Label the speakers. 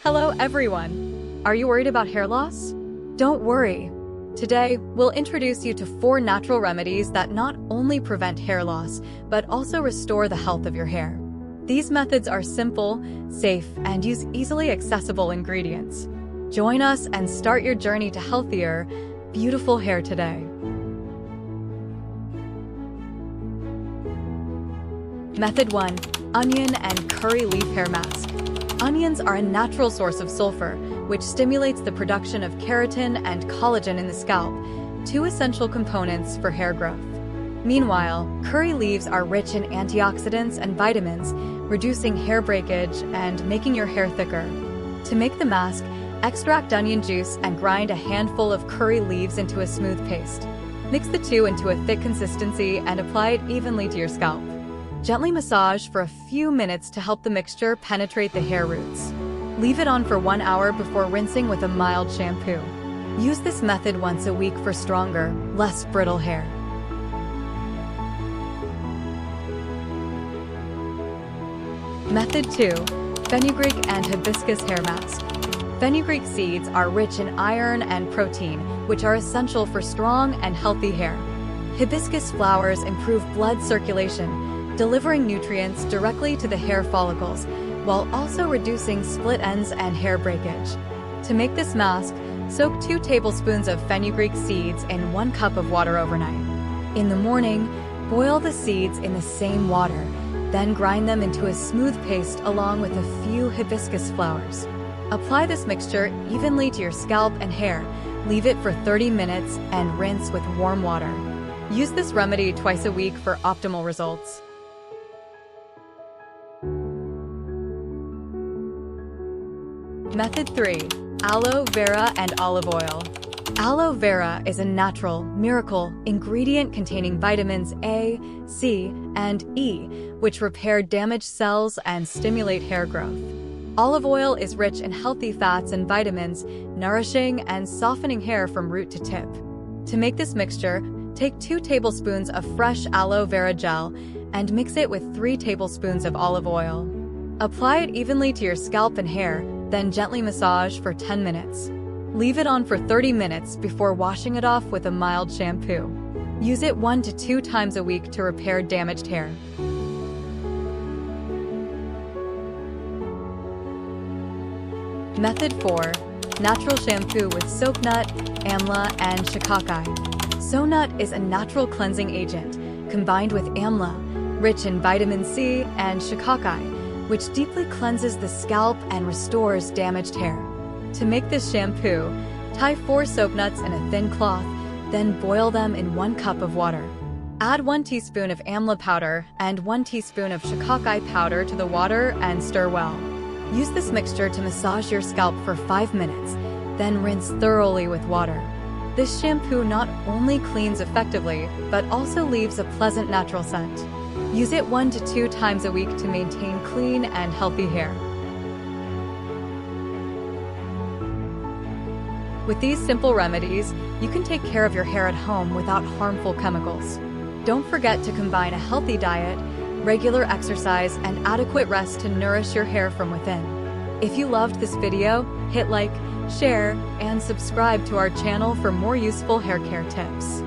Speaker 1: Hello everyone! Are you worried about hair loss? Don't worry. Today, we'll introduce you to 4 natural remedies that not only prevent hair loss, but also restore the health of your hair. These methods are simple, safe, and use easily accessible ingredients. Join us and start your journey to healthier, beautiful hair today. Method 1. Onion and curry leaf hair mask. Onions are a natural source of sulfur, which stimulates the production of keratin and collagen in the scalp, 2 essential components for hair growth. Meanwhile, curry leaves are rich in antioxidants and vitamins, reducing hair breakage and making your hair thicker. To make the mask, extract onion juice and grind a handful of curry leaves into a smooth paste. Mix the two into a thick consistency and apply it evenly to your scalp. Gently massage for a few minutes to help the mixture penetrate the hair roots. Leave it on for 1 hour before rinsing with a mild shampoo. Use this method once a week for stronger, less brittle hair. Method 2. Fenugreek and hibiscus hair mask. Fenugreek seeds are rich in iron and protein, which are essential for strong and healthy hair. Hibiscus flowers improve blood circulation, delivering nutrients directly to the hair follicles, while also reducing split ends and hair breakage. To make this mask, soak 2 tablespoons of fenugreek seeds in 1 cup of water overnight. In the morning, boil the seeds in the same water, then grind them into a smooth paste along with a few hibiscus flowers. Apply this mixture evenly to your scalp and hair, leave it for 30 minutes, and rinse with warm water. Use this remedy twice a week for optimal results. Method 3. Aloe vera and olive oil. Aloe vera is a natural, miracle ingredient containing vitamins A, C, and E, which repair damaged cells and stimulate hair growth. Olive oil is rich in healthy fats and vitamins, nourishing and softening hair from root to tip. To make this mixture, take 2 tablespoons of fresh aloe vera gel and mix it with 3 tablespoons of olive oil. Apply it evenly to your scalp and hair, then gently massage for 10 minutes. Leave it on for 30 minutes before washing it off with a mild shampoo. Use it 1 to 2 times a week to repair damaged hair. Method 4. Natural shampoo with soap nut, amla, and shikakai. Soapnut is a natural cleansing agent, combined with amla, rich in vitamin C, and shikakai, which deeply cleanses the scalp and restores damaged hair. To make this shampoo, tie 4 soap nuts in a thin cloth, then boil them in 1 cup of water. Add 1 teaspoon of amla powder and 1 teaspoon of shikakai powder to the water and stir well. Use this mixture to massage your scalp for 5 minutes, then rinse thoroughly with water. This shampoo not only cleans effectively, but also leaves a pleasant natural scent. Use it 1 to 2 times a week to maintain clean and healthy hair. With these simple remedies, you can take care of your hair at home without harmful chemicals. Don't forget to combine a healthy diet, regular exercise, and adequate rest to nourish your hair from within. If you loved this video, hit like, share, and subscribe to our channel for more useful hair care tips.